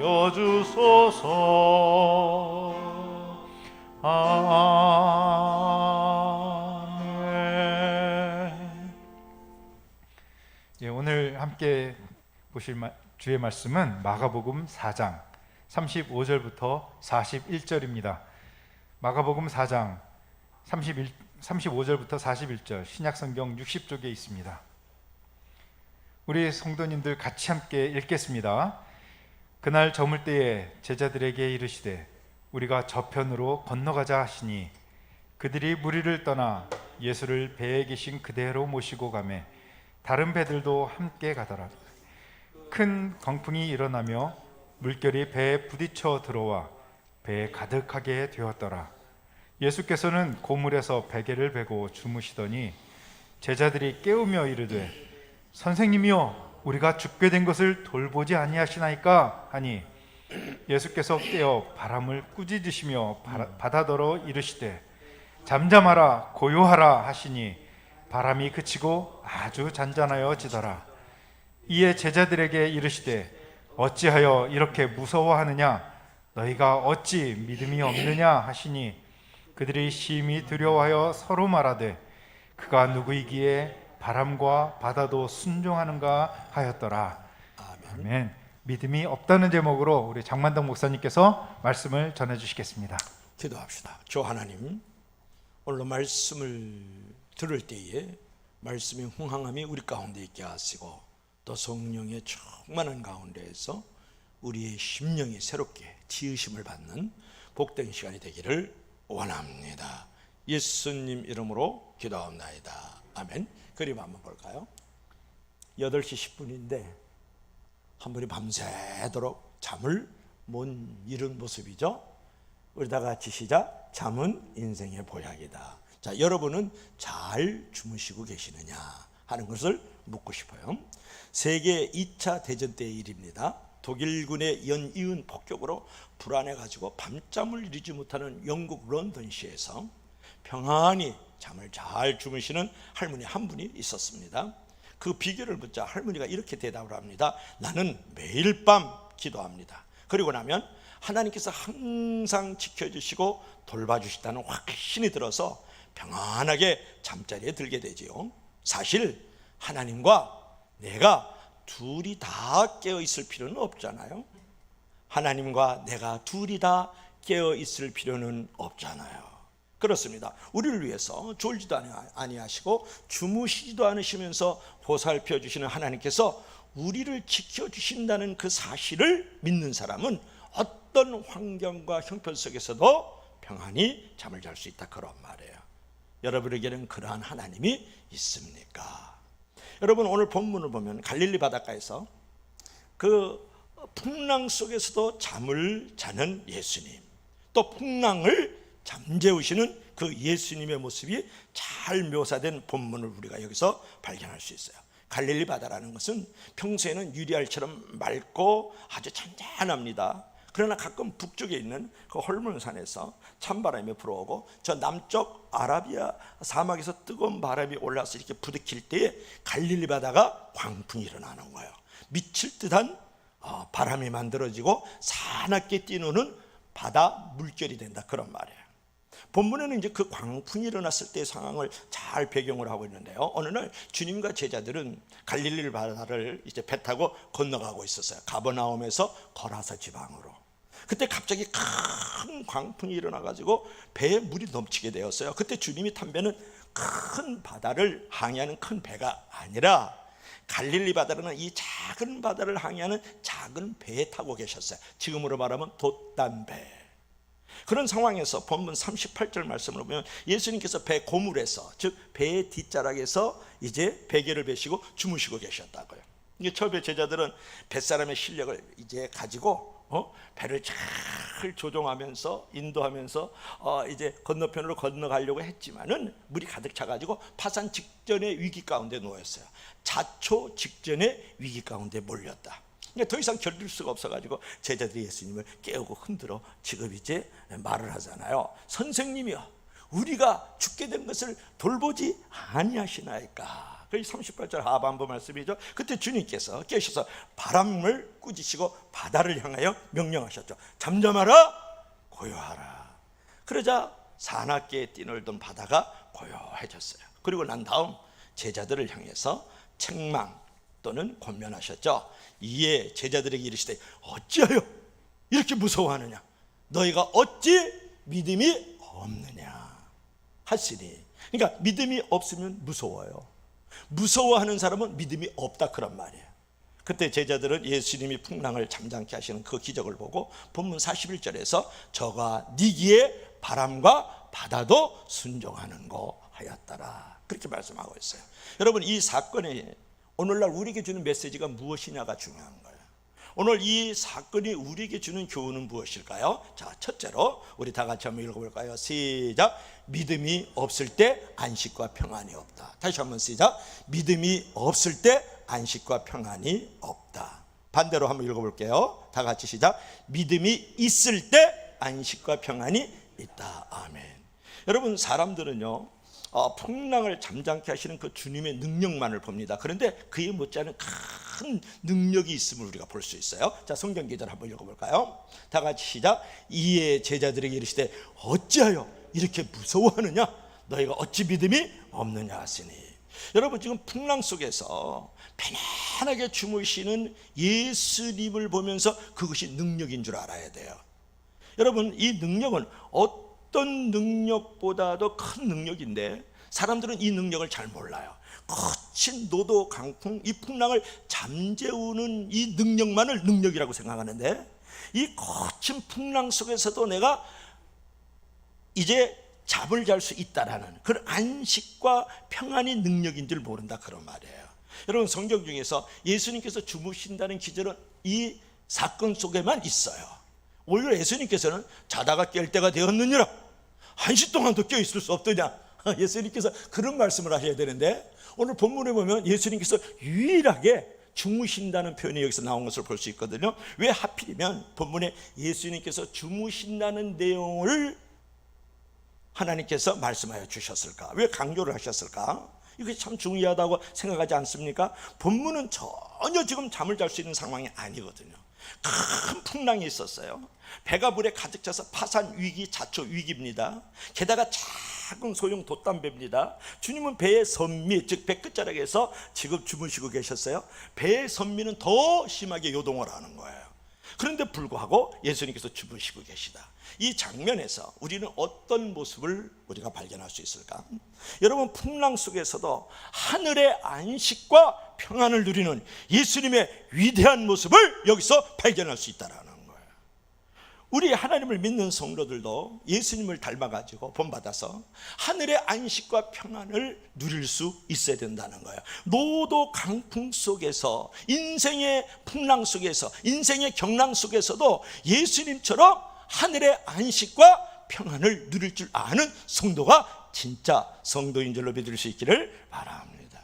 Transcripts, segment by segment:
여주소서. 아멘. 예, 오늘 함께 보실 주의 말씀은 마가복음 4장 35절부터 41절입니다. 마가복음 4장 35절부터 41절, 신약성경 60쪽에 있습니다. 우리 성도님들 같이 함께 읽겠습니다. 그날 저물 때에 제자들에게 이르시되 우리가 저편으로 건너가자 하시니 그들이 무리를 떠나 예수를 배에 계신 그대로 모시고 가매 다른 배들도 함께 가더라. 큰 광풍이 일어나며 물결이 배에 부딪혀 들어와 배에 가득하게 되었더라. 예수께서는 고물에서 베개를 베고 주무시더니 제자들이 깨우며 이르되 선생님이여 우리가 죽게 된 것을 돌보지 아니하시나이까 하니 예수께서 깨어 바람을 꾸짖으시며 바다더러 이르시되 잠잠하라 고요하라 하시니 바람이 그치고 아주 잔잔하여지더라. 이에 제자들에게 이르시되 어찌하여 이렇게 무서워하느냐 너희가 어찌 믿음이 없느냐 하시니 그들이 심히 두려워하여 서로 말하되 그가 누구이기에 바람과 바다도 순종하는가 하였더라. 아멘. 믿음이 없다는 제목으로 우리 장만덕 목사님께서 말씀을 전해주시겠습니다. 기도합시다. 주 하나님, 오늘 말씀을 들을 때에 말씀의 흥황함이 우리 가운데 있게 하시고 또 성령의 충만한 가운데에서 우리의 심령이 새롭게 지으심을 받는 복된 시간이 되기를 원합니다. 예수님 이름으로 기도합나이다. 아멘. 그림 한번 볼까요? 8시 10분인데 한 분이 밤새도록 잠을 못 이룬 모습이죠. 우리 다 같이 시작. 잠은 인생의 보약이다. 자, 여러분은 잘 주무시고 계시느냐 하는 것을 묻고 싶어요. 세계 2차 대전 때의 일입니다. 독일군의 연이은 폭격으로 불안해가지고 밤잠을 이루지 못하는 영국 런던시에서 평안히 잠을 잘 주무시는 할머니 한 분이 있었습니다. 그 비결을 묻자 할머니가 이렇게 대답을 합니다. 나는 매일 밤 기도합니다. 그리고 나면 하나님께서 항상 지켜주시고 돌봐주시다는 확신이 들어서 평안하게 잠자리에 들게 되지요. 사실 하나님과 내가 둘이 다 깨어 있을 필요는 없잖아요. 하나님과 내가 둘이 다 깨어 있을 필요는 없잖아요. 그렇습니다. 우리를 위해서 졸지도 아니하시고 주무시지도 않으시면서 보살펴 주시는 하나님께서 우리를 지켜주신다는 그 사실을 믿는 사람은 어떤 환경과 형편 속에서도 평안히 잠을 잘 수 있다, 그런 말이에요. 여러분에게는 그러한 하나님이 있습니까? 여러분, 오늘 본문을 보면 갈릴리 바닷가에서 그 풍랑 속에서도 잠을 자는 예수님, 또 풍랑을 잠재우시는 그 예수님의 모습이 잘 묘사된 본문을 우리가 여기서 발견할 수 있어요. 갈릴리 바다라는 것은 평소에는 유리알처럼 맑고 아주 잔잔합니다. 그러나 가끔 북쪽에 있는 그 헐몬산에서 찬바람이 불어오고 저 남쪽 아라비아 사막에서 뜨거운 바람이 올라서 이렇게 부딪힐 때에 갈릴리 바다가 광풍이 일어나는 거예요. 미칠 듯한 바람이 만들어지고 사납게 뛰노는 바다 물결이 된다, 그런 말이에요. 본문에는 이제 그 광풍이 일어났을 때의 상황을 잘 배경으로 하고 있는데요. 어느 날 주님과 제자들은 갈릴리 바다를 이제 배 타고 건너가고 있었어요. 가버나움에서 거라사 지방으로. 그때 갑자기 큰 광풍이 일어나가지고 배에 물이 넘치게 되었어요. 그때 주님이 탄 배는 큰 바다를 항해하는 큰 배가 아니라 갈릴리 바다라는 이 작은 바다를 항해하는 작은 배에 타고 계셨어요. 지금으로 말하면 돛단배. 그런 상황에서 본문 38절 말씀을 보면 예수님께서 배 고물에서, 즉 배의 뒷자락에서 이제 베개를 베시고 주무시고 계셨다고요. 이게 처음에 제자들은 뱃사람의 실력을 이제 가지고 배를 잘 조종하면서 인도하면서 이제 건너편으로 건너가려고 했지만은 물이 가득 차가지고 파산 직전의 위기 가운데 놓였어요. 자초 직전의 위기 가운데 몰렸다. 그러니까 더 이상 견딜 수가 없어가지고 제자들이 예수님을 깨우고 흔들어 지금 이제 말을 하잖아요. 선생님이여, 우리가 죽게 된 것을 돌보지 아니하시나이까. 거의 38절 하반부 말씀이죠. 그때 주님께서 깨셔서 바람을 꾸짖으시고 바다를 향하여 명령하셨죠. 잠잠하라, 고요하라. 그러자 사납게 뛰놀던 바다가 고요해졌어요. 그리고 난 다음 제자들을 향해서 책망 또는 권면하셨죠. 이에 제자들에게 이르시되 어찌하여 이렇게 무서워하느냐, 너희가 어찌 믿음이 없느냐 하시니. 그러니까 믿음이 없으면 무서워요. 무서워하는 사람은 믿음이 없다, 그런 말이에요. 그때 제자들은 예수님이 풍랑을 잠잠케 하시는 그 기적을 보고 본문 41절에서 저가 니기에 바람과 바다도 순종하는 거 하였더라, 그렇게 말씀하고 있어요. 여러분, 이 사건이 오늘날 우리에게 주는 메시지가 무엇이냐가 중요한 거예요. 오늘 이 사건이 우리에게 주는 교훈은 무엇일까요? 자, 첫째로 우리 다 같이 한번 읽어볼까요? 시작. 믿음이 없을 때 안식과 평안이 없다. 다시 한번 시작. 믿음이 없을 때 안식과 평안이 없다. 반대로 한번 읽어볼게요. 다 같이 시작. 믿음이 있을 때 안식과 평안이 있다. 아멘. 여러분, 사람들은요 풍랑을 잠잠케 하시는 그 주님의 능력만을 봅니다. 그런데 그에 못지않은 큰 능력이 있음을 우리가 볼 수 있어요. 자, 성경 기절 한번 읽어볼까요? 다 같이 시작. 이에 제자들에게 이르시되 어찌하여 이렇게 무서워하느냐, 너희가 어찌 믿음이 없느냐 하시니. 여러분, 지금 풍랑 속에서 편안하게 주무시는 예수님을 보면서 그것이 능력인 줄 알아야 돼요. 여러분, 이 능력은 어떤 능력보다도 큰 능력인데 사람들은 이 능력을 잘 몰라요. 거친 노도 강풍, 이 풍랑을 잠재우는 이 능력만을 능력이라고 생각하는데, 이 거친 풍랑 속에서도 내가 이제 잠을 잘 수 있다라는 그런 안식과 평안이 능력인 줄 모른다, 그런 말이에요. 여러분, 성경 중에서 예수님께서 주무신다는 기절은 이 사건 속에만 있어요. 오히려 예수님께서는 자다가 깰 때가 되었느니라, 1시 동안도 깨어 있을 수 없더냐, 예수님께서 그런 말씀을 하셔야 되는데, 오늘 본문에 보면 예수님께서 유일하게 주무신다는 표현이 여기서 나온 것을 볼 수 있거든요. 왜 하필이면 본문에 예수님께서 주무신다는 내용을 하나님께서 말씀하여 주셨을까? 왜 강조를 하셨을까? 이게 참 중요하다고 생각하지 않습니까? 본문은 전혀 지금 잠을 잘 수 있는 상황이 아니거든요. 큰 풍랑이 있었어요. 배가 물에 가득 차서 파산 위기, 자초 위기입니다. 게다가 작은 소형 돛담배입니다. 주님은 배의 선미, 즉 배 끝자락에서 지금 주무시고 계셨어요. 배의 선미는 더 심하게 요동을 하는 거예요. 그런데 불구하고 예수님께서 주무시고 계시다. 이 장면에서 우리는 어떤 모습을 우리가 발견할 수 있을까? 여러분, 풍랑 속에서도 하늘의 안식과 평안을 누리는 예수님의 위대한 모습을 여기서 발견할 수 있다는 거예요. 우리 하나님을 믿는 성도들도 예수님을 닮아가지고 본받아서 하늘의 안식과 평안을 누릴 수 있어야 된다는 거예요. 노도 강풍 속에서, 인생의 풍랑 속에서, 인생의 경랑 속에서도 예수님처럼 하늘의 안식과 평안을 누릴 줄 아는 성도가 진짜 성도인 줄로 믿을 수 있기를 바랍니다.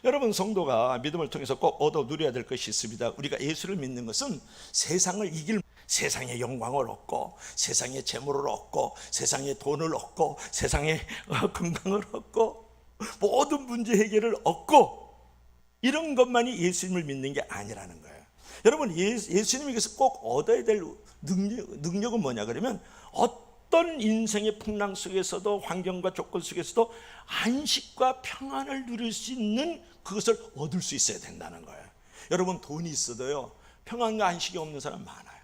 여러분, 성도가 믿음을 통해서 꼭 얻어 누려야 될 것이 있습니다. 우리가 예수를 믿는 것은 세상을 이길, 세상의 영광을 얻고, 세상의 재물을 얻고, 세상의 돈을 얻고, 세상의 건강을 얻고, 모든 문제 해결을 얻고, 이런 것만이 예수님을 믿는 게 아니라는 거예요. 여러분, 예수님에게서 꼭 얻어야 될 능력은 뭐냐 그러면, 어떤 인생의 풍랑 속에서도, 환경과 조건 속에서도 안식과 평안을 누릴 수 있는 그것을 얻을 수 있어야 된다는 거예요. 여러분, 돈이 있어도요 평안과 안식이 없는 사람 많아요.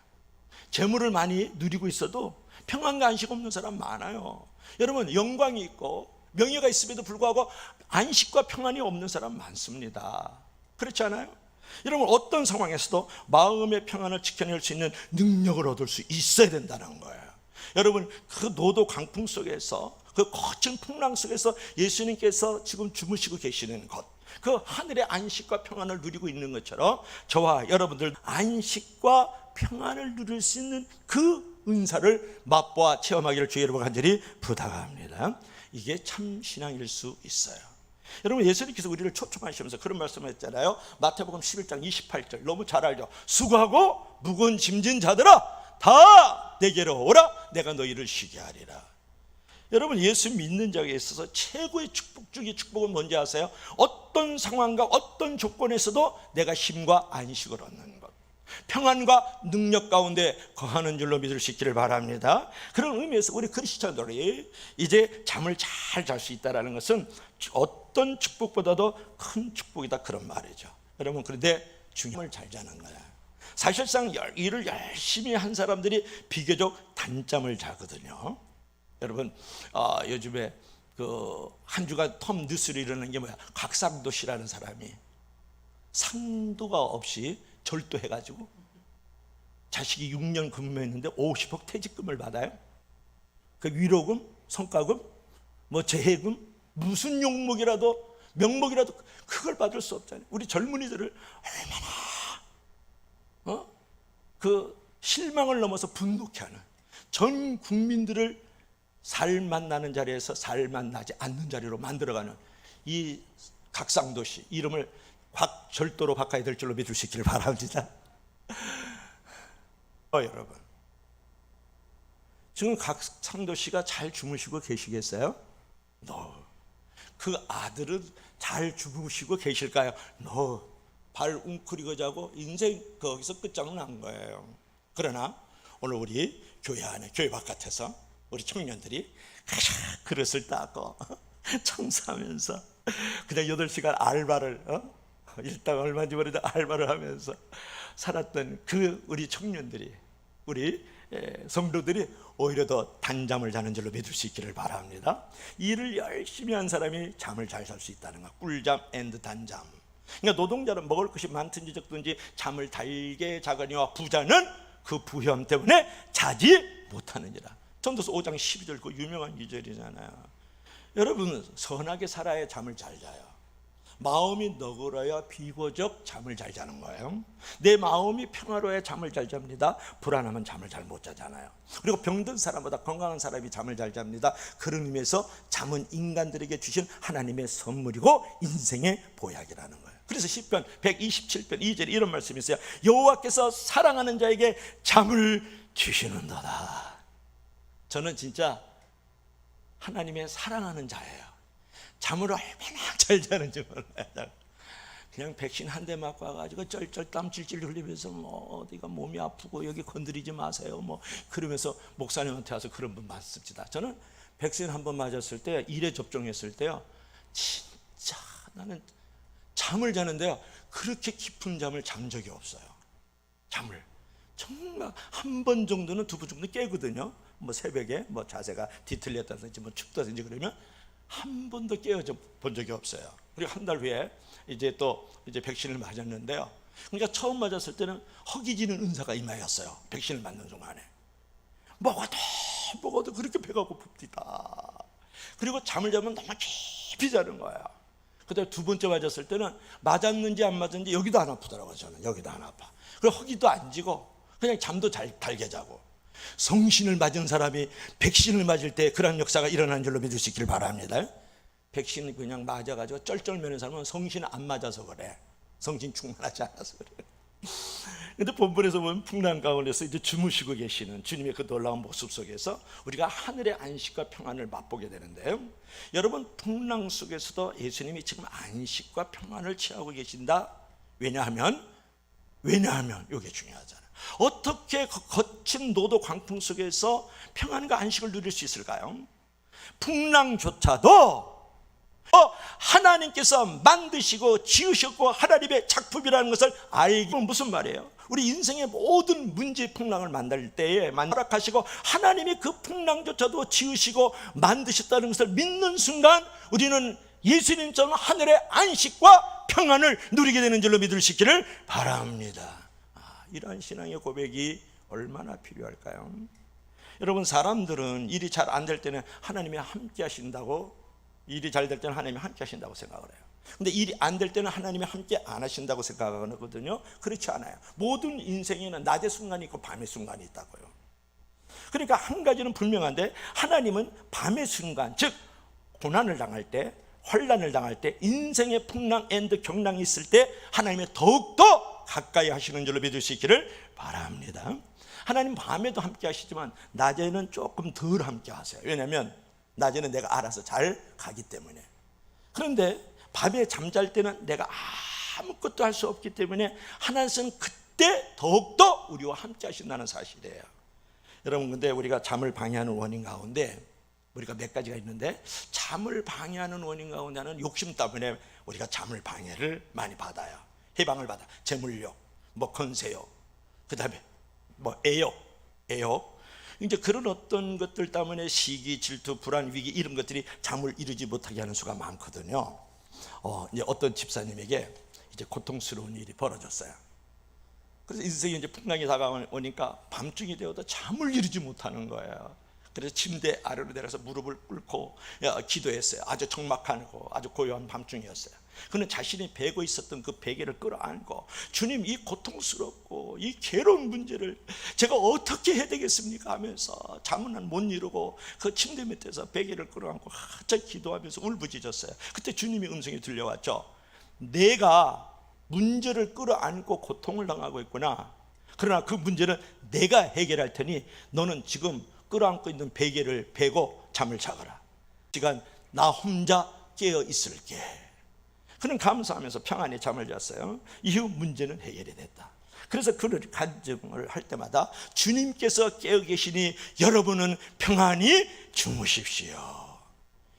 재물을 많이 누리고 있어도 평안과 안식 없는 사람 많아요. 여러분, 영광이 있고 명예가 있음에도 불구하고 안식과 평안이 없는 사람 많습니다. 그렇지 않아요? 여러분, 어떤 상황에서도 마음의 평안을 지켜낼 수 있는 능력을 얻을 수 있어야 된다는 거예요. 여러분, 그 노도 강풍 속에서, 그 거친 풍랑 속에서 예수님께서 지금 주무시고 계시는 것, 그 하늘의 안식과 평안을 누리고 있는 것처럼 저와 여러분들 안식과 평안을 누릴 수 있는 그 은사를 맛보아 체험하기를 주의 여러분 간절히 부탁합니다. 이게 참 신앙일 수 있어요. 여러분, 예수님께서 우리를 초청하시면서 그런 말씀을 했잖아요. 마태복음 11장 28절 너무 잘 알죠. 수고하고 무거운 짐진 자들아 다 내게로 오라, 내가 너희를 쉬게 하리라. 여러분, 예수 믿는 자에게 있어서 최고의 축복 중에 축복은 뭔지 아세요? 어떤 상황과 어떤 조건에서도 내가 힘과 안식을 얻는 것, 평안과 능력 가운데 거하는 줄로 믿을 수 있기를 바랍니다. 그런 의미에서 우리 크리스천들이 이제 잠을 잘 잘 수 있다는 것은 어떤 축복보다도 큰 축복이다, 그런 말이죠. 여러분, 그런데 중요한 잘 자는 거야. 사실상 일을 열심히 한 사람들이 비교적 단잠을 자거든요. 여러분, 요즘에 그 한 주간 텀 뉴스를 이러는 게 뭐야? 곽상도 씨라는 사람이 상도가 없이 절도해가지고 자식이 6년 근무했는데 50억 퇴직금을 받아요. 그 위로금, 성과금, 뭐 재해금, 무슨 용목이라도 명목이라도 그걸 받을 수 없잖아요. 우리 젊은이들을 얼마나 그 실망을 넘어서 분노케 하는, 전 국민들을 살만 나는 자리에서 살만 나지 않는 자리로 만들어가는 이 각상도 씨 이름을 곽절도로 바꿔야 될 줄로 믿을 수 있기를 바랍니다. 여러분, 지금 각상도 씨가 잘 주무시고 계시겠어요? 그 아들은 잘 주무시고 계실까요? 발 웅크리고 자고 인생 거기서 끝장난 거예요. 그러나 오늘 우리 교회 안에, 교회 바깥에서 우리 청년들이 그릇을 닦고 청소하면서 그냥 8시간 알바를 일당 얼마인지 모르는데 알바를 하면서 살았던 그 우리 청년들이, 우리 성도들이 오히려 더 단잠을 자는 줄로 믿을 수 있기를 바랍니다. 일을 열심히 한 사람이 잠을 잘 잘 수 있다는 거, 꿀잠 앤드 단잠. 그러니까 노동자는 먹을 것이 많든지 적든지 잠을 달게 자거니와 부자는 그 부혐 때문에 자지 못하느니라. 전도서 5장 12절 그 유명한 구절이잖아요. 여러분, 선하게 살아야 잠을 잘 자요. 마음이 너그러야 비교적 잠을 잘 자는 거예요. 내 마음이 평화로워야 잠을 잘 잡니다. 불안하면 잠을 잘 못 자잖아요. 그리고 병든 사람보다 건강한 사람이 잠을 잘 잡니다. 그런 의미에서 잠은 인간들에게 주신 하나님의 선물이고 인생의 보약이라는 거예요. 그래서 시편 127편 2절에 이런 말씀이 있어요. 여호와께서 사랑하는 자에게 잠을 주시는도다. 저는 진짜 하나님의 사랑하는 자예요. 잠을 얼마나 잘 자는지 몰라요. 그냥 백신 한 대 맞고 와가지고 쩔쩔 땀 질질 흘리면서 뭐 어디가 몸이 아프고 여기 건드리지 마세요 뭐 그러면서 목사님한테 와서 그런 분 맞습니다. 저는 백신 한 번 맞았을 때 1회 접종했을 때요, 진짜 나는 잠을 자는데요 그렇게 깊은 잠을 잔 적이 없어요. 잠을 정말 한 번 정도는, 두 번 정도는 깨거든요. 뭐 새벽에 뭐 자세가 뒤틀렸다든지 뭐 춥다든지 그러면 한 번도 깨어져 본 적이 없어요. 그리고 한 달 후에 이제 또 백신을 맞았는데요. 그러니까 처음 맞았을 때는 허기지는 은사가 임하였어요. 백신을 맞는 순간에 먹어도 그렇게 배가 고픕니다. 그리고 잠을 자면 너무 깊이 자는 거예요. 그다음에 두 번째 맞았을 때는 맞았는지 안 맞았는지 여기도 안 아프더라고요. 저는 여기도 안 아파. 그리고 허기도 안 지고 그냥 잠도 잘 달게 자고. 성신을 맞은 사람이 백신을 맞을 때 그런 역사가 일어난 줄로 믿을 수 있기를 바랍니다. 백신을 그냥 맞아가지고 쩔쩔매는 사람은 성신을 안 맞아서 그래. 성신 충만하지 않아서 그래. 근데 본문에서 보면 풍랑 가운데서 이제 주무시고 계시는 주님의 그 놀라운 모습 속에서 우리가 하늘의 안식과 평안을 맛보게 되는데요. 여러분, 풍랑 속에서도 예수님이 지금 안식과 평안을 취하고 계신다. 왜냐하면 이게 중요하잖아요. 어떻게 거친 노도 광풍 속에서 평안과 안식을 누릴 수 있을까요? 풍랑조차도 하나님께서 만드시고 지으셨고 하나님의 작품이라는 것을 알기. 무슨 말이에요? 우리 인생의 모든 문제 풍랑을 만날 때에 허락하시고 하나님이 그 풍랑조차도 지으시고 만드셨다는 것을 믿는 순간 우리는 예수님처럼 하늘의 안식과 평안을 누리게 되는 줄로 믿을 수 있기를 바랍니다. 이러한 신앙의 고백이 얼마나 필요할까요? 여러분, 사람들은 일이 잘 안 될 때는 하나님이 함께 하신다고, 일이 잘 될 때는 하나님이 함께 하신다고 생각을 해요. 근데 일이 안 될 때는 하나님이 함께 안 하신다고 생각하거든요. 그렇지 않아요. 모든 인생에는 낮의 순간이 있고 밤의 순간이 있다고요. 그러니까 한 가지는 분명한데, 하나님은 밤의 순간, 즉 고난을 당할 때, 환난을 당할 때, 인생의 풍랑 앤드 경랑이 있을 때 하나님이 더욱더 가까이 하시는 줄로 믿을 수 있기를 바랍니다. 하나님 밤에도 함께 하시지만 낮에는 조금 덜 함께 하세요. 왜냐하면 낮에는 내가 알아서 잘 가기 때문에. 그런데 밤에 잠잘 때는 내가 아무것도 할 수 없기 때문에 하나님은 그때 더욱더 우리와 함께 하신다는 사실이에요. 여러분, 근데 우리가 잠을 방해하는 원인 가운데 우리가 몇 가지가 있는데, 잠을 방해하는 원인 가운데 하나는 욕심 때문에 우리가 잠을 방해를 많이 받아요. 해방을 받아. 재물욕, 권세욕, 그 다음에 애욕. 이제 그런 어떤 것들 때문에 시기, 질투, 불안, 위기 이런 것들이 잠을 이루지 못하게 하는 수가 많거든요. 이제 어떤 집사님에게 이제 고통스러운 일이 벌어졌어요. 그래서 인생이 이제 풍랑이 다가오니까 밤중이 되어도 잠을 이루지 못하는 거예요. 그래서 침대 아래로 내려서 무릎을 꿇고 기도했어요. 아주 적막하고 아주 고요한 밤중이었어요. 그는 자신이 베고 있었던 그 베개를 끌어안고, 주님, 이 고통스럽고 이 괴로운 문제를 제가 어떻게 해야 되겠습니까 하면서 잠은 못 이루고 그 침대 밑에서 베개를 끌어안고 한참 기도하면서 울부짖었어요. 그때 주님의 음성이 들려왔죠. 내가 문제를 끌어안고 고통을 당하고 있구나. 그러나 그 문제는 내가 해결할 테니 너는 지금 끌어안고 있는 베개를 베고 잠을 자거라. 시간 나 혼자 깨어 있을게. 그는 감사하면서 평안히 잠을 잤어요. 이후 문제는 해결이 됐다. 그래서 그를 간증을 할 때마다 주님께서 깨어 계시니 여러분은 평안히 주무십시오.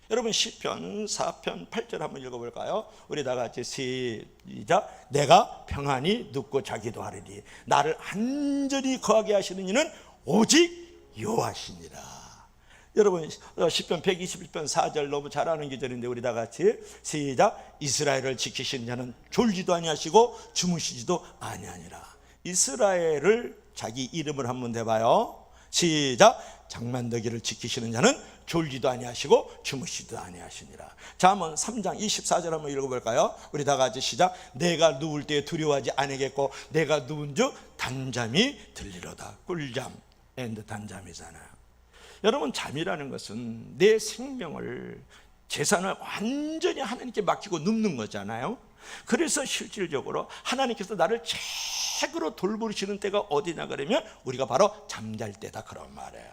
여러분, 시편 4편 8절 한번 읽어볼까요? 우리 다 같이 시작. 내가 평안히 눕고 자기도 하리니 나를 안전히 거하게 하시는 이는 오직 여호와시니라. 여러분, 시편 121편 4절 너무 잘 아는 기절인데 우리 다 같이 시작. 이스라엘을 지키신 자는 졸지도 아니하시고 주무시지도 아니하니라. 이스라엘을 자기 이름을 한번 대봐요. 시작. 장만더기를 지키시는 자는 졸지도 아니하시고 주무시지도 아니하시니라. 잠언 3장 24절 한번 읽어볼까요? 우리 다 같이 시작. 내가 누울 때 두려워하지 않겠고 내가 누운즉 단잠이 들리로다. 꿀잠 앤드 단잠이잖아요. 여러분, 잠이라는 것은 내 생명을, 재산을 완전히 하나님께 맡기고 눕는 거잖아요. 그래서 실질적으로 하나님께서 나를 최고로 돌보시는 때가 어디냐 그러면 우리가 바로 잠잘 때다, 그런 말이에요.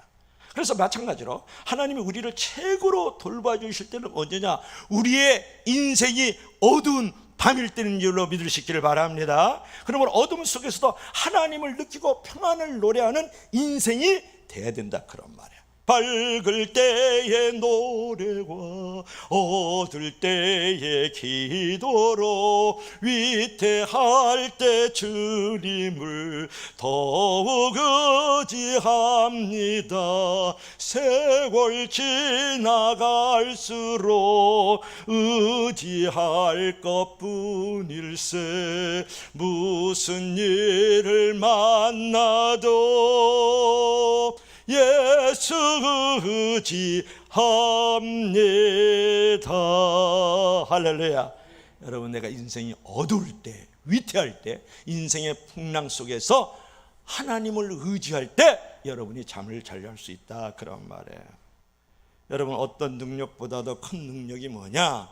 그래서 마찬가지로 하나님이 우리를 최고로 돌봐주실 때는 언제냐? 우리의 인생이 어두운 밤일 때는 줄로 믿으시기를 바랍니다. 그러므로 어둠 속에서도 하나님을 느끼고 평안을 노래하는 인생이 돼야 된다, 그런 말이에요. 밝을 때의 노래와 어두울 때의 기도로 위태할 때 주님을 더욱 의지합니다. 세월 지나갈수록 의지할 것뿐일세. 무슨 일을 만나도 예수 의지합니다. 할렐루야. 여러분, 내가 인생이 어두울 때, 위태할 때, 인생의 풍랑 속에서 하나님을 의지할 때 여러분이 잠을 잘 잘 수 있다, 그런 말이에요. 여러분, 어떤 능력보다도 큰 능력이 뭐냐?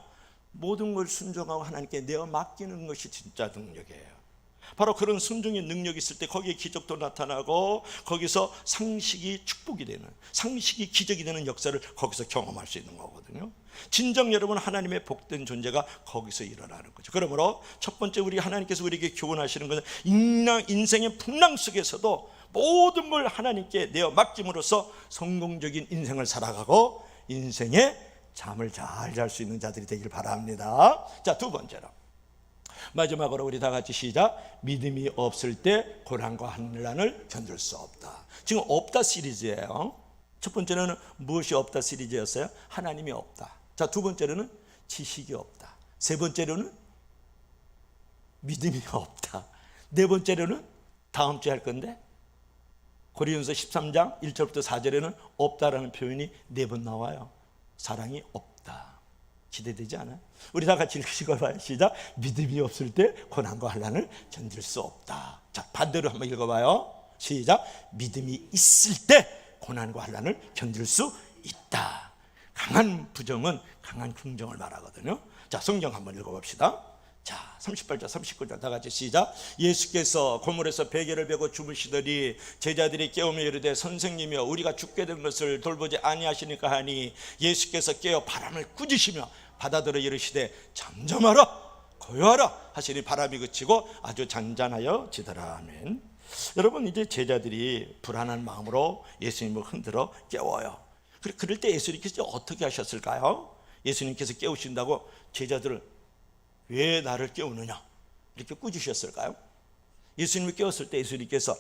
모든 걸 순종하고 하나님께 내어 맡기는 것이 진짜 능력이에요. 바로 그런 순종의 능력이 있을 때 거기에 기적도 나타나고 거기서 상식이 축복이 되는, 상식이 기적이 되는 역사를 거기서 경험할 수 있는 거거든요. 진정 여러분, 하나님의 복된 존재가 거기서 일어나는 거죠. 그러므로 첫 번째, 우리 하나님께서 우리에게 교훈하시는 것은 인생의 풍랑 속에서도 모든 걸 하나님께 내어 맡김으로써 성공적인 인생을 살아가고 인생의 잠을 잘 잘 수 있는 자들이 되길 바랍니다. 자, 두 번째로, 마지막으로 우리 다 같이 시작. 믿음이 없을 때 고난과 환난을 견딜 수 없다. 지금 없다 시리즈예요. 첫 번째는 무엇이 없다 시리즈였어요? 하나님이 없다. 자, 두 번째로는 지식이 없다. 세 번째로는 믿음이 없다. 네 번째로는 다음 주에 할 건데 고린도서 13장 1절부터 4절에는 없다라는 표현이 4번 나와요. 사랑이 없다. 기대되지 않아요? 우리 다 같이 읽어봐요. 시작. 믿음이 없을 때 고난과 환난을 견딜 수 없다. 자, 반대로 한번 읽어봐요. 시작. 믿음이 있을 때 고난과 환난을 견딜 수 있다. 강한 부정은 강한 긍정을 말하거든요. 자, 성경 한번 읽어봅시다. 자, 38절 39절 다 같이 시작. 예수께서 고물에서 베개를 베고 주무시더니 제자들이 깨우며 이르되 선생님이여 우리가 죽게 된 것을 돌보지 아니하시니까 하니 예수께서 깨어 바람을 꾸짖으시며 바다들어 이르시되 잠잠하라 고요하라 하시니 바람이 그치고 아주 잔잔하여 지더라. 아멘. 여러분, 이제 제자들이 불안한 마음으로 예수님을 흔들어 깨워요. 그럴 때 예수님께서 어떻게 하셨을까요? 예수님께서 깨우신다고 제자들을 왜 나를 깨우느냐 이렇게 꾸짖으셨을까요? 예수님을 깨웠을 때 예수님께서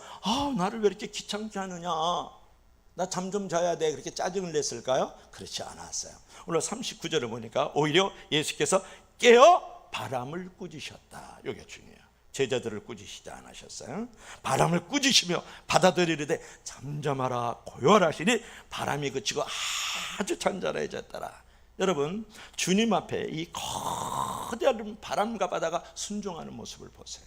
나를 왜 이렇게 귀찮게 하느냐, 나 잠 좀 자야 돼, 그렇게 짜증을 냈을까요? 그렇지 않았어요. 오늘 39절을 보니까 오히려 예수께서 깨어 바람을 꾸짖으셨다. 이게 중요해요. 제자들을 꾸짖으시지 않으셨어요. 바람을 꾸짖으시며 바다들이 이르되 잠잠하라 고요하라 하시니 바람이 그치고 아주 잔잔해졌더라. 여러분, 주님 앞에 이 거대한 바람과 바다가 순종하는 모습을 보세요.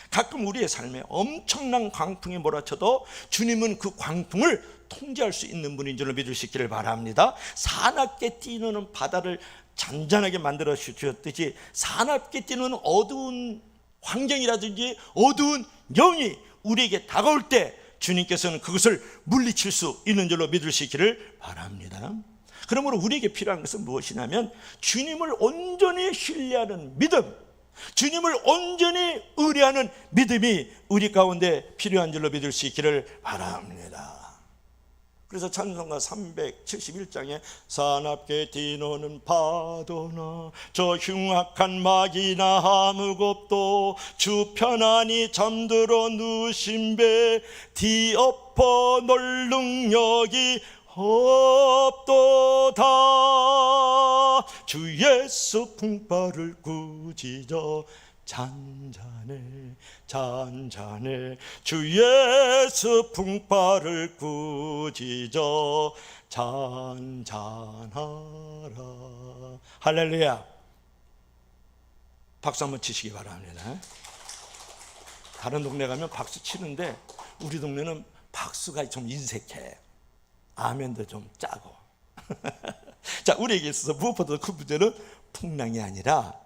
가끔 우리의 삶에 엄청난 광풍이 몰아쳐도 주님은 그 광풍을 통제할 수 있는 분인 줄로 믿을 수 있기를 바랍니다. 사납게 뛰는 바다를 잔잔하게 만들어 주셨듯이 사납게 뛰는 어두운 환경이라든지 어두운 영이 우리에게 다가올 때 주님께서는 그것을 물리칠 수 있는 줄로 믿을 수 있기를 바랍니다. 그러므로 우리에게 필요한 것은 무엇이냐면 주님을 온전히 신뢰하는 믿음, 주님을 온전히 의뢰하는 믿음이 우리 가운데 필요한 줄로 믿을 수 있기를 바랍니다. 그래서 찬송가 371장에 사납게 뛰노는 파도나 저 흉악한 막이나 무겁도 주 편안히 잠들어 누신 배 뒤엎어 놀 능력이 없도다. 주 예수 풍파를 꾸짖어 잔잔해 잔잔해 주 예수 풍파를 꾸짖어 잔잔하라. 할렐루야. 박수 한번 치시기 바랍니다. 다른 동네 가면 박수 치는데 우리 동네는 박수가 좀 인색해. 아멘도 좀 짜고. 자, 우리에게 있어서 무엇보다 큰 문제는 풍랑이 아니라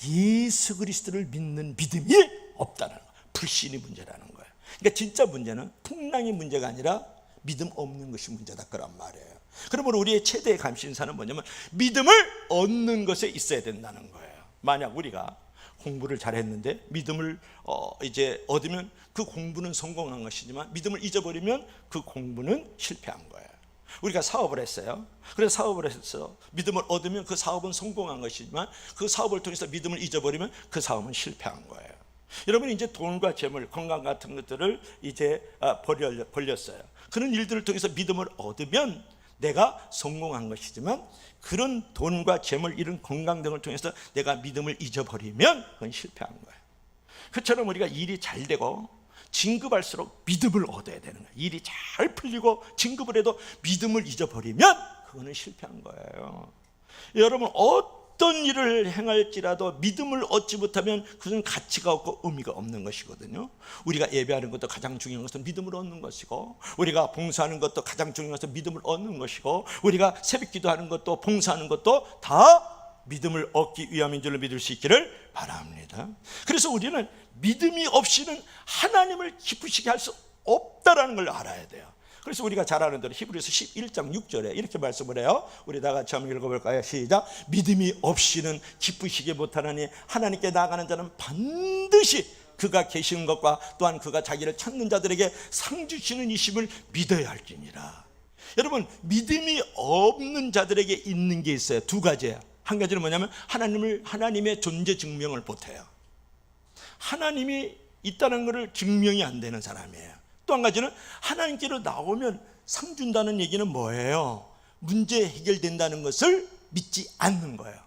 예수 그리스도를 믿는 믿음이 없다는 거예요. 불신이 문제라는 거예요. 그러니까 진짜 문제는 풍랑이 문제가 아니라 믿음 없는 것이 문제다, 그런 말이에요. 그러므로 우리의 최대의 감신사는 뭐냐면 믿음을 얻는 것에 있어야 된다는 거예요. 만약 우리가 공부를 잘했는데 믿음을 이제 얻으면 그 공부는 성공한 것이지만 믿음을 잊어버리면 그 공부는 실패한 거예요. 우리가 사업을 했어요. 그래서 사업을 해서 믿음을 얻으면 그 사업은 성공한 것이지만 그 사업을 통해서 믿음을 잊어버리면 그 사업은 실패한 거예요. 여러분이 이제 돈과 재물, 건강 같은 것들을 이제 벌렸어요. 그런 일들을 통해서 믿음을 얻으면 내가 성공한 것이지만 그런 돈과 재물, 이런 건강 등을 통해서 내가 믿음을 잊어버리면 그건 실패한 거예요. 그처럼 우리가 일이 잘 되고 진급할수록 믿음을 얻어야 되는 거예요. 일이 잘 풀리고 진급을 해도 믿음을 잊어버리면 그거는 실패한 거예요. 여러분, 어떤 일을 행할지라도 믿음을 얻지 못하면 그것은 가치가 없고 의미가 없는 것이거든요. 우리가 예배하는 것도 가장 중요한 것은 믿음을 얻는 것이고, 우리가 봉사하는 것도 가장 중요한 것은 믿음을 얻는 것이고, 우리가 새벽기도하는 것도 봉사하는 것도 다 믿음을 얻기 위함인 줄로 믿을 수 있기를 바랍니다. 그래서 우리는 믿음이 없이는 하나님을 기쁘시게 할 수 없다라는 걸 알아야 돼요. 그래서 우리가 잘 아는 대로 히브리서 11장 6절에 이렇게 말씀을 해요. 우리 다 같이 한번 읽어볼까요? 시작. 믿음이 없이는 기쁘시게 못하나니 하나님께 나아가는 자는 반드시 그가 계시는 것과 또한 그가 자기를 찾는 자들에게 상 주시는 이심을 믿어야 할지니라. 여러분, 믿음이 없는 자들에게 있는 게 있어요. 두 가지예요. 한 가지는 뭐냐면 하나님의 존재 증명을 못해요. 하나님이 있다는 것을 증명이 안 되는 사람이에요. 또 한 가지는 하나님께로 나오면 상 준다는 얘기는 뭐예요? 문제 해결된다는 것을 믿지 않는 거예요.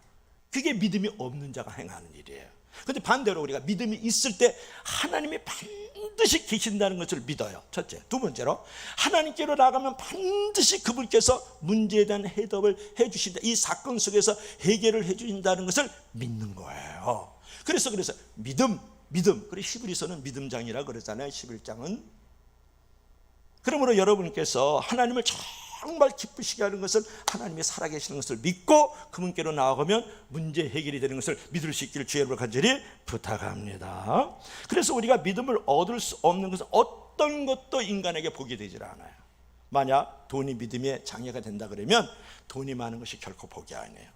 그게 믿음이 없는 자가 행하는 일이에요. 그런데 반대로 우리가 믿음이 있을 때 하나님이 반드시 계신다는 것을 믿어요. 첫째. 두 번째로 하나님께로 나가면 반드시 그분께서 문제에 대한 해답을 해주신다. 이 사건 속에서 해결을 해주신다는 것을 믿는 거예요. 그래서 믿음. 그리고 히브리서는 믿음장이라 그러잖아요. 11장은. 그러므로 여러분께서 하나님을 정말 기쁘시게 하는 것은 하나님이 살아계시는 것을 믿고 그분께로 나아가면 문제 해결이 되는 것을 믿을 수 있기를 주의 이름으로 간절히 부탁합니다. 그래서 우리가 믿음을 얻을 수 없는 것은 어떤 것도 인간에게 복이 되질 않아요. 만약 돈이 믿음의 장애가 된다 그러면 돈이 많은 것이 결코 복이 아니에요.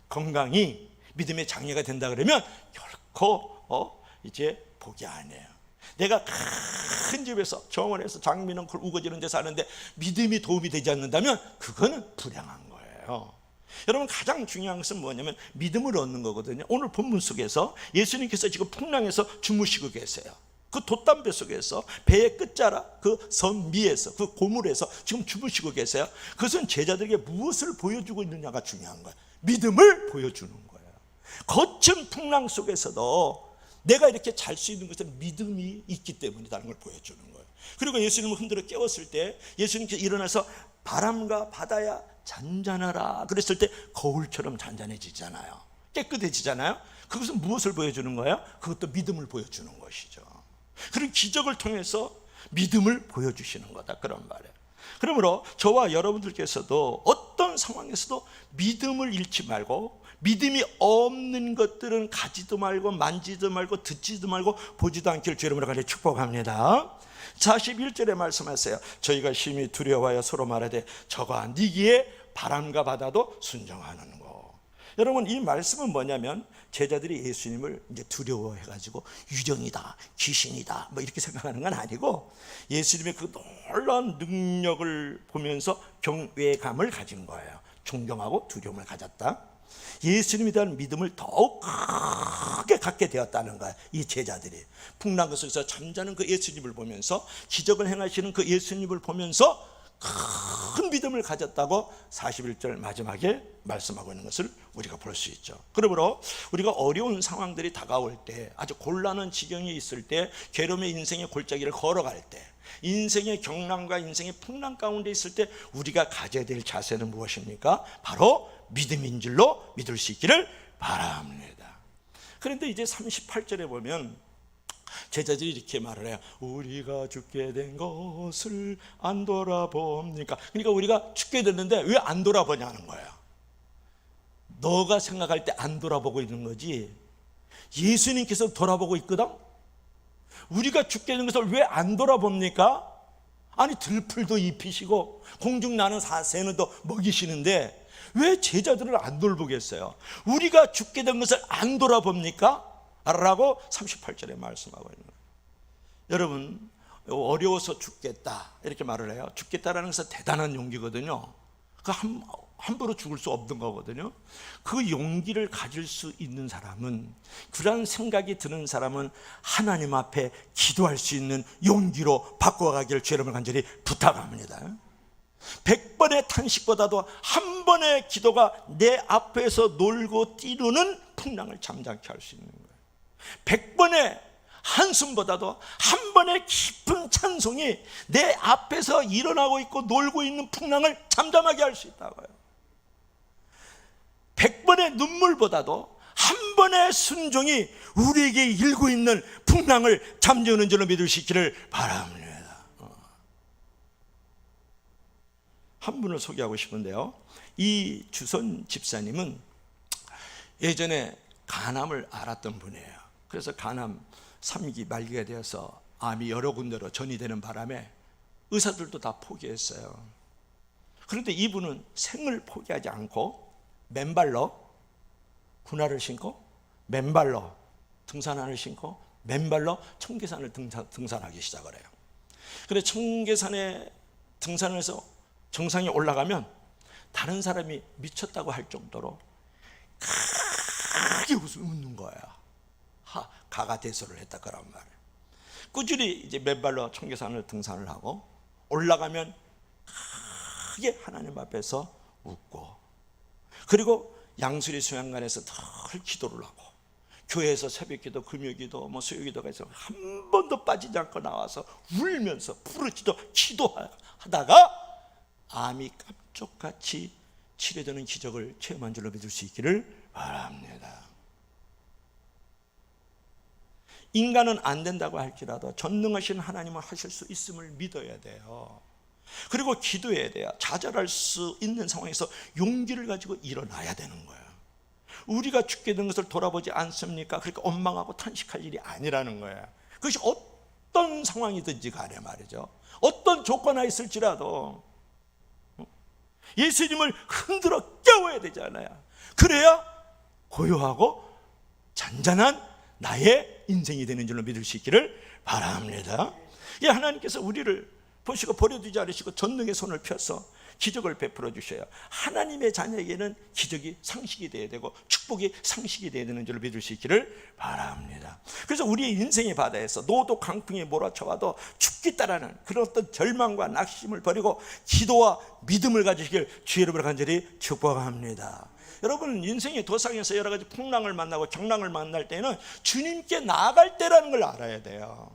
건강이 믿음의 장애가 된다 그러면 결코 이제 복이 아니에요. 내가 큰 집에서 정원에서 장미는 우거지는 데 사는데 믿음이 도움이 되지 않는다면 그거는 불행한 거예요. 여러분, 가장 중요한 것은 뭐냐면 믿음을 얻는 거거든요. 오늘 본문 속에서 예수님께서 지금 풍랑에서 주무시고 계세요. 그 돛담배 속에서 배의 끝자락 그 섬 위에서 그 고물에서 지금 주무시고 계세요. 그것은 제자들에게 무엇을 보여주고 있느냐가 중요한 거예요. 믿음을 보여주는 거예요. 거친 풍랑 속에서도 내가 이렇게 잘 수 있는 것은 믿음이 있기 때문이라는 걸 보여주는 거예요. 그리고 예수님을 흔들어 깨웠을 때 예수님께서 일어나서 바람과 바다야 잔잔하라 그랬을 때 거울처럼 잔잔해지잖아요. 깨끗해지잖아요. 그것은 무엇을 보여주는 거예요? 그것도 믿음을 보여주는 것이죠. 그런 기적을 통해서 믿음을 보여주시는 거다, 그런 말이에요. 그러므로 저와 여러분들께서도 어떤 상황에서도 믿음을 잃지 말고, 믿음이 없는 것들은 가지도 말고 만지도 말고 듣지도 말고 보지도 않기를 주의 이름으로 간절히 축복합니다. 41절에 말씀하세요. 저희가 심히 두려워하여 서로 말하되 저가 니기에 바람과 바다도 순종하는 거. 여러분, 이 말씀은 뭐냐면 제자들이 예수님을 이제 두려워해가지고 유령이다, 귀신이다, 뭐 이렇게 생각하는 건 아니고 예수님의 그 놀라운 능력을 보면서 경외감을 가진 거예요. 존경하고 두려움을 가졌다. 예수님에 대한 믿음을 더욱 크게 갖게 되었다는 거예요. 이 제자들이 풍랑 속에서 잠자는 그 예수님을 보면서, 기적을 행하시는 그 예수님을 보면서 큰 믿음을 가졌다고 41절 마지막에 말씀하고 있는 것을 우리가 볼 수 있죠. 그러므로 우리가 어려운 상황들이 다가올 때, 아주 곤란한 지경이 있을 때, 괴로움의 인생의 골짜기를 걸어갈 때, 인생의 경랑과 인생의 풍랑 가운데 있을 때 우리가 가져야 될 자세는 무엇입니까? 바로 믿음인 줄로 믿을 수 있기를 바랍니다. 그런데 이제 38절에 보면 제자들이 이렇게 말을 해요. 우리가 죽게 된 것을 안 돌아봅니까? 그러니까 우리가 죽게 됐는데 왜 안 돌아보냐는 거예요. 너가 생각할 때 안 돌아보고 있는 거지 예수님께서 돌아보고 있거든. 우리가 죽게 된 것을 왜 안 돌아봅니까? 아니, 들풀도 입히시고 공중 나는 새는 또 먹이시는데 왜 제자들을 안 돌보겠어요? 우리가 죽게 된 것을 안 돌아봅니까? 라고 38절에 말씀하고 있는 거예요. 여러분, 어려워서 죽겠다 이렇게 말을 해요. 죽겠다라는 것은 대단한 용기거든요. 그 함부로 죽을 수 없는 거거든요. 그 용기를 가질 수 있는 사람은, 그런 생각이 드는 사람은 하나님 앞에 기도할 수 있는 용기로 바꿔가기를 주의 이름으로 간절히 부탁합니다. 100번의 탄식보다도 한 번의 기도가 내 앞에서 놀고 뛰르는 풍랑을 잠잠케 할 수 있는 거예요. 100번의 한숨보다도 한 번의 깊은 찬송이 내 앞에서 일어나고 있고 놀고 있는 풍랑을 잠잠하게 할 수 있다고요. 100번의 눈물보다도 한 번의 순종이 우리에게 일고 있는 풍랑을 잠재우는 줄로 믿을 수 있기를 바랍니다. 한 분을 소개하고 싶은데요, 이 주선 집사님은 예전에 간암을 앓았던 분이에요. 그래서 간암 3기 말기가 되어서 암이 여러 군데로 전이되는 바람에 의사들도 다 포기했어요. 그런데 이분은 생을 포기하지 않고 맨발로 군화를 신고 맨발로 등산화를 신고 맨발로 청계산을 등산하기 시작을 해요. 그런데 청계산에 등산을 해서 정상에 올라가면 다른 사람이 미쳤다고 할 정도로 크게 웃는 거야. 가가대소를 했다, 그런 말을. 꾸준히 이제 맨발로 청계산을 등산을 하고 올라가면 크게 하나님 앞에서 웃고, 그리고 양수리 수양관에서 늘 기도를 하고, 교회에서 새벽기도, 금요기도, 수요기도가 있어 한 번도 빠지지 않고 나와서 울면서 부르짖어 기도하다가 암이 깜짝같이 치료되는 기적을 체험한 줄로 믿을 수 있기를 바랍니다. 인간은 안 된다고 할지라도 전능하신 하나님은 하실 수 있음을 믿어야 돼요. 그리고 기도해야 돼요. 좌절할 수 있는 상황에서 용기를 가지고 일어나야 되는 거예요. 우리가 죽게 된 것을 돌아보지 않습니까? 그렇게 원망하고 탄식할 일이 아니라는 거예요. 그것이 어떤 상황이든지 간에 말이죠. 어떤 조건이 있을지라도 예수님을 흔들어 깨워야 되잖아요. 그래야 고요하고 잔잔한 나의 인생이 되는 줄로 믿을 수 있기를 바랍니다. 예, 하나님께서 우리를 보시고 버려두지 않으시고 전능의 손을 펴서 기적을 베풀어 주셔요. 하나님의 자녀에게는 기적이 상식이 되어야 되고 축복이 상식이 되어야 되는 줄로 믿을 수 있기를 바랍니다. 그래서 우리의 인생의 바다에서 노도 강풍이 몰아쳐와도 죽겠다라는 그런 어떤 절망과 낙심을 버리고 기도와 믿음을 가지시길 주의 이름으로 간절히 축복합니다. 여러분, 인생의 도상에서 여러 가지 풍랑을 만나고 경랑을 만날 때는 주님께 나아갈 때라는 걸 알아야 돼요.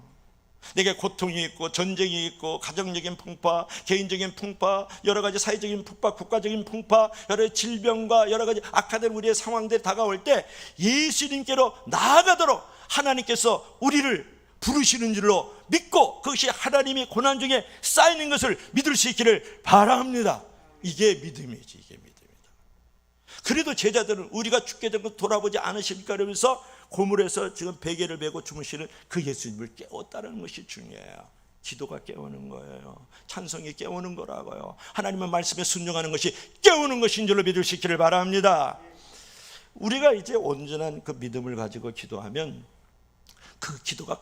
내게 고통이 있고 전쟁이 있고 가정적인 풍파, 개인적인 풍파, 여러 가지 사회적인 풍파, 국가적인 풍파, 여러 가지 질병과 여러 가지 악화된 우리의 상황들이 다가올 때 예수님께로 나아가도록 하나님께서 우리를 부르시는 줄로 믿고 그것이 하나님이 고난 중에 쌓이는 것을 믿을 수 있기를 바랍니다. 이게 믿음이지, 이게 믿음이다. 그래도 제자들은 우리가 죽게 된 것 돌아보지 않으십니까? 그러면서 고물에서 지금 베개를 메고 주무시는 그 예수님을 깨웠다는 것이 중요해요. 기도가 깨우는 거예요. 찬송이 깨우는 거라고요. 하나님의 말씀에 순종하는 것이 깨우는 것인 줄로 믿을 수 있기를 바랍니다. 우리가 이제 온전한 그 믿음을 가지고 기도하면 그 기도가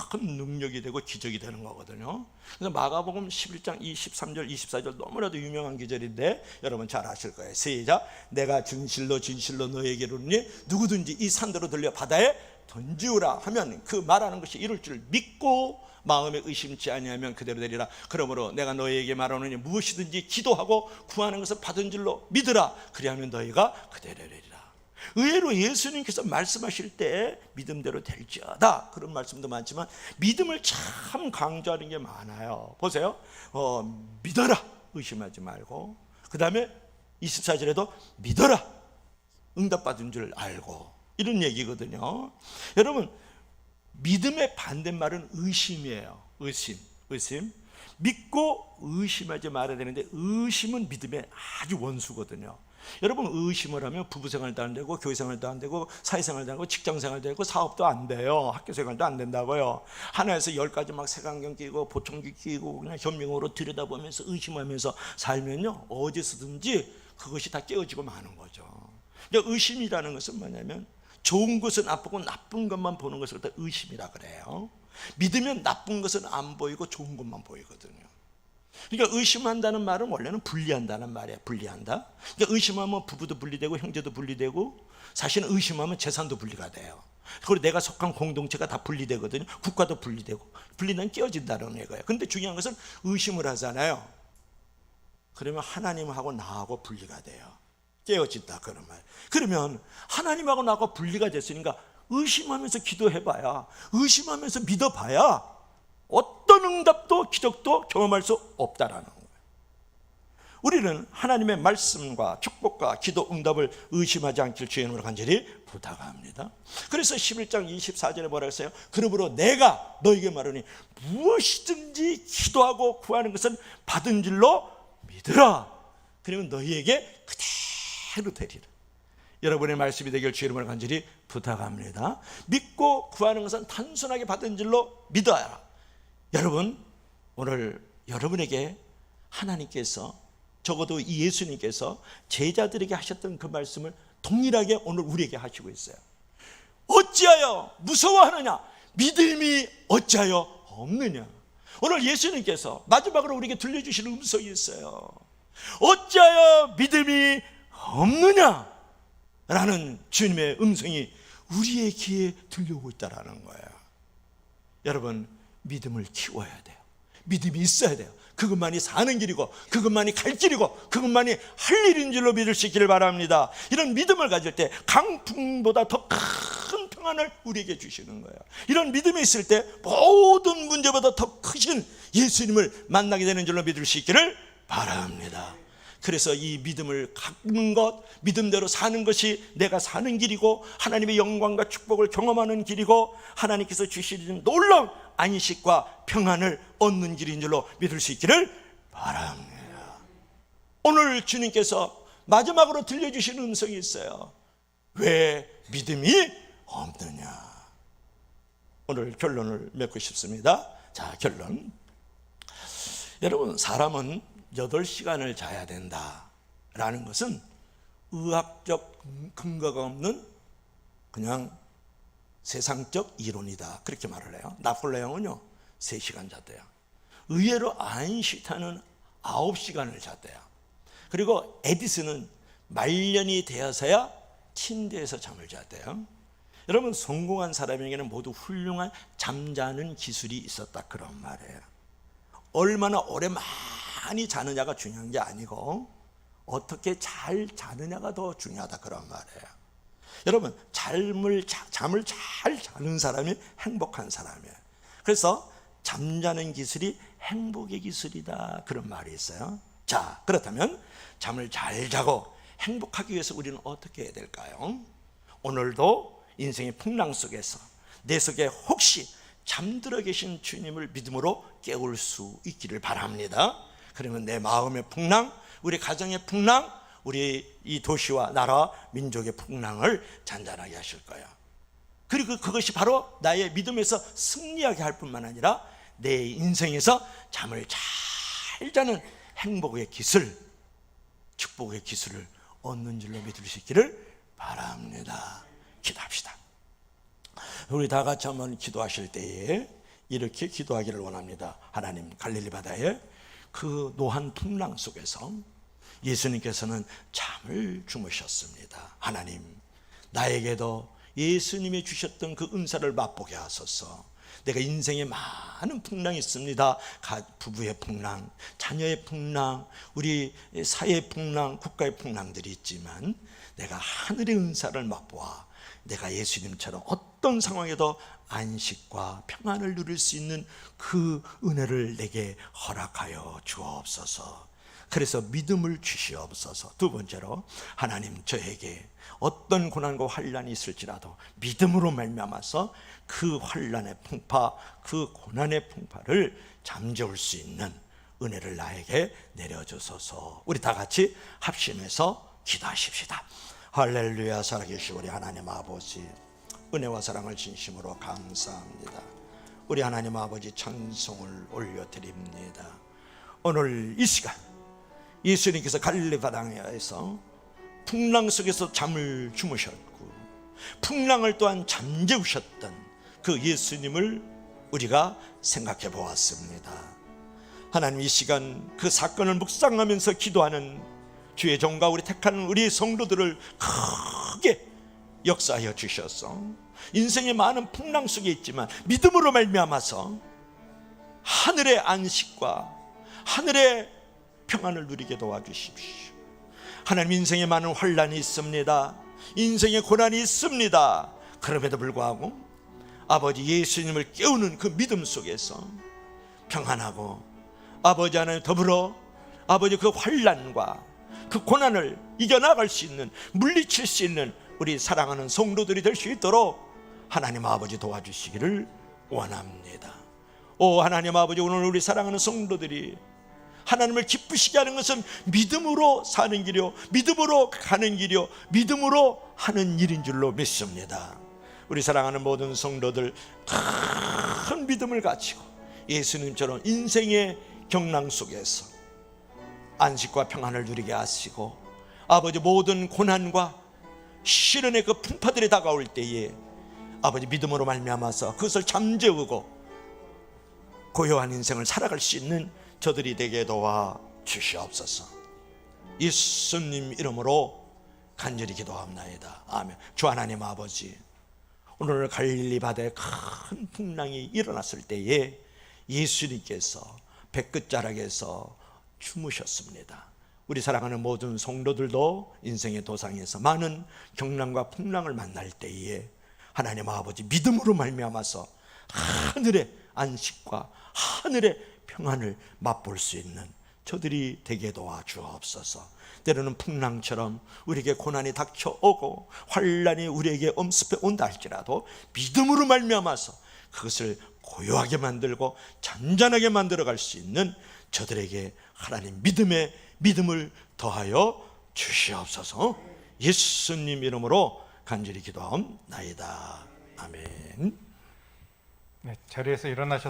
큰 능력이 되고 기적이 되는 거거든요. 그래서 마가복음 11장 23절 24절 너무나도 유명한 기절인데 여러분 잘 아실 거예요. 시작. 내가 진실로 진실로 너에게 이르노니 누구든지 이 산대로 들려 바다에 던지우라 하면 그 말하는 것이 이룰 줄 믿고 마음에 의심치 아니하면 그대로 되리라. 그러므로 내가 너에게 말하노니 무엇이든지 기도하고 구하는 것을 받은 줄로 믿으라. 그리하면 너희가 그대로 되리라. 의외로 예수님께서 말씀하실 때 믿음대로 될지어다 그런 말씀도 많지만 믿음을 참 강조하는 게 많아요. 보세요. 믿어라, 의심하지 말고, 그 다음에 24절에도 믿어라, 응답받은 줄 알고, 이런 얘기거든요. 여러분, 믿음의 반대말은 의심이에요. 의심. 믿고 의심하지 말아야 되는데 의심은 믿음의 아주 원수거든요. 여러분, 의심을 하면 부부생활도 안 되고 교회생활도 안 되고 사회생활도 안 되고 직장생활도 안 되고 사업도 안 돼요. 학교생활도 안 된다고요. 하나에서 10가지 막 색안경 끼고 보청기 끼고 그냥 현명으로 들여다보면서 의심하면서 살면요, 어디서든지 그것이 다 깨어지고 마는 거죠. 그러니까 의심이라는 것은 뭐냐면 좋은 것은 안 보고 나쁜 것만 보는 것을 다 의심이라 그래요. 믿으면 나쁜 것은 안 보이고 좋은 것만 보이거든요. 그러니까 의심한다는 말은 원래는 분리한다는 말이에요. 분리한다. 그러니까 의심하면 부부도 분리되고 형제도 분리되고 사실은 의심하면 재산도 분리가 돼요. 그리고 내가 속한 공동체가 다 분리되거든요. 국가도 분리되고 분리는 깨어진다는 얘기예요. 그런데 중요한 것은 의심을 하잖아요. 그러면 하나님하고 나하고 분리가 돼요. 깨어진다 그런 말. 그러면 하나님하고 나하고 분리가 됐으니까 의심하면서 기도해봐야, 의심하면서 믿어봐야 어떤 응답도 기적도 경험할 수 없다라는 거예요. 우리는 하나님의 말씀과 축복과 기도 응답을 의심하지 않길 주의 이름으로 간절히 부탁합니다. 그래서 11장 24절에 뭐라고 했어요? 그러므로 내가 너에게 말하니 무엇이든지 기도하고 구하는 것은 받은 줄로 믿으라. 그러면 너희에게 그대로 되리라. 여러분의 말씀이 되길 주의 이름으로 간절히 부탁합니다. 믿고 구하는 것은 단순하게 받은 줄로 믿어야. 여러분, 오늘 여러분에게 하나님께서, 적어도 이 예수님께서 제자들에게 하셨던 그 말씀을 동일하게 오늘 우리에게 하시고 있어요. 어찌하여 무서워하느냐? 믿음이 어찌하여 없느냐? 오늘 예수님께서 마지막으로 우리에게 들려주시는 음성이 있어요. 어찌하여 믿음이 없느냐? 라는 주님의 음성이 우리의 귀에 들려오고 있다는 거예요. 여러분, 믿음을 키워야 돼요. 믿음이 있어야 돼요. 그것만이 사는 길이고 그것만이 갈 길이고 그것만이 할 일인 줄로 믿을 수 있기를 바랍니다. 이런 믿음을 가질 때 강풍보다 더 큰 평안을 우리에게 주시는 거예요. 이런 믿음이 있을 때 모든 문제보다 더 크신 예수님을 만나게 되는 줄로 믿을 수 있기를 바랍니다. 그래서 이 믿음을 갖는 것, 믿음대로 사는 것이 내가 사는 길이고 하나님의 영광과 축복을 경험하는 길이고 하나님께서 주시는 놀라운 안식과 평안을 얻는 길인 줄로 믿을 수 있기를 바랍니다. 바랍니다. 오늘 주님께서 마지막으로 들려주신 음성이 있어요. 왜 믿음이 없느냐? 오늘 결론을 맺고 싶습니다. 자, 결론. 여러분, 사람은 8시간을 자야 된다라는 것은 의학적 근거가 없는 그냥 세상적 이론이다, 그렇게 말을 해요. 나폴레옹은요 3시간 잤대요. 의외로 아인슈타인은 9시간을 잤대요. 그리고 에디슨은 말년이 되어서야 침대에서 잠을 잤대요. 여러분, 성공한 사람에게는 모두 훌륭한 잠자는 기술이 있었다, 그런 말이에요. 얼마나 오래 많이 자느냐가 중요한 게 아니고 어떻게 잘 자느냐가 더 중요하다, 그런 말이에요. 여러분, 잠을 잘 자는 사람이 행복한 사람이에요. 그래서 잠자는 기술이 행복의 기술이다, 그런 말이 있어요. 자, 그렇다면 잠을 잘 자고 행복하기 위해서 우리는 어떻게 해야 될까요? 오늘도 인생의 풍랑 속에서 내 속에 혹시 잠들어 계신 주님을 믿음으로 깨울 수 있기를 바랍니다. 그러면 내 마음의 풍랑, 우리 가정의 풍랑, 우리 이 도시와 나라, 민족의 풍랑을 잔잔하게 하실 거예요. 그리고 그것이 바로 나의 믿음에서 승리하게 할 뿐만 아니라 내 인생에서 잠을 잘 자는 행복의 기술, 축복의 기술을 얻는 줄로 믿을 수 있기를 바랍니다. 기도합시다. 우리 다 같이 한번 기도하실 때에 이렇게 기도하기를 원합니다. 하나님, 갈릴리 바다의 그 노한 풍랑 속에서 예수님께서는 잠을 주무셨습니다. 하나님, 나에게도 예수님이 주셨던 그 은사를 맛보게 하소서. 내가 인생에 많은 풍랑이 있습니다. 부부의 풍랑, 자녀의 풍랑, 우리 사회의 풍랑, 국가의 풍랑들이 있지만 내가 하늘의 은사를 맛보아 내가 예수님처럼 어떤 상황에도 안식과 평안을 누릴 수 있는 그 은혜를 내게 허락하여 주옵소서. 그래서 믿음을 주시옵소서. 두 번째로, 하나님, 저에게 어떤 고난과 환난이 있을지라도 믿음으로 말미암아서 그 환난의 풍파, 그 고난의 풍파를 잠재울 수 있는 은혜를 나에게 내려주소서. 우리 다 같이 합심해서 기도하십시다. 할렐루야. 살아계신 우리 하나님 아버지, 은혜와 사랑을 진심으로 감사합니다. 우리 하나님 아버지, 찬송을 올려드립니다. 오늘 이 시간 예수님께서 갈릴리 바다에서 풍랑 속에서 잠을 주무셨고 풍랑을 또한 잠재우셨던 그 예수님을 우리가 생각해 보았습니다. 하나님, 이 시간 그 사건을 묵상하면서 기도하는 주의 종과 우리 택한 우리 성도들을 크게 역사하여 주셔서 인생의 많은 풍랑 속에 있지만 믿음으로 말미암아서 하늘의 안식과 하늘의 평안을 누리게 도와주십시오. 하나님, 인생에 많은 환난이 있습니다. 인생에 고난이 있습니다. 그럼에도 불구하고 아버지 예수님을 깨우는 그 믿음 속에서 평안하고 아버지 하나님 더불어 아버지 그 환난과 그 고난을 이겨나갈 수 있는, 물리칠 수 있는 우리 사랑하는 성도들이 될 수 있도록 하나님 아버지 도와주시기를 원합니다. 오 하나님 아버지, 오늘 우리 사랑하는 성도들이 하나님을 기쁘시게 하는 것은 믿음으로 사는 길이요, 믿음으로 가는 길이요, 믿음으로 하는 일인 줄로 믿습니다. 우리 사랑하는 모든 성도들 큰 믿음을 가지고 예수님처럼 인생의 경랑 속에서 안식과 평안을 누리게 하시고 아버지 모든 고난과 시련의 그 풍파들이 다가올 때에 아버지 믿음으로 말미암아서 그것을 잠재우고 고요한 인생을 살아갈 수 있는 저들이 되게 도와 주시옵소서. 예수님 이름으로 간절히 기도합나이다. 아멘. 주 하나님 아버지, 오늘 갈릴리 바다에 큰 풍랑이 일어났을 때에 예수님께서 백끝자락에서 주무셨습니다. 우리 사랑하는 모든 성도들도 인생의 도상에서 많은 경랑과 풍랑을 만날 때에 하나님 아버지 믿음으로 말미암아서 하늘의 안식과 하늘의 평안을 맛볼 수 있는 저들이 되게 도와주옵소서. 때로는 풍랑처럼 우리에게 고난이 닥쳐오고 환난이 우리에게 엄습해 온다 할지라도 믿음으로 말미암아서 그것을 고요하게 만들고 잔잔하게 만들어갈 수 있는 저들에게 하나님 믿음을 더하여 주시옵소서. 예수님 이름으로 간절히 기도하옵나이다. 아멘. 네, 자리에서 일어나셔서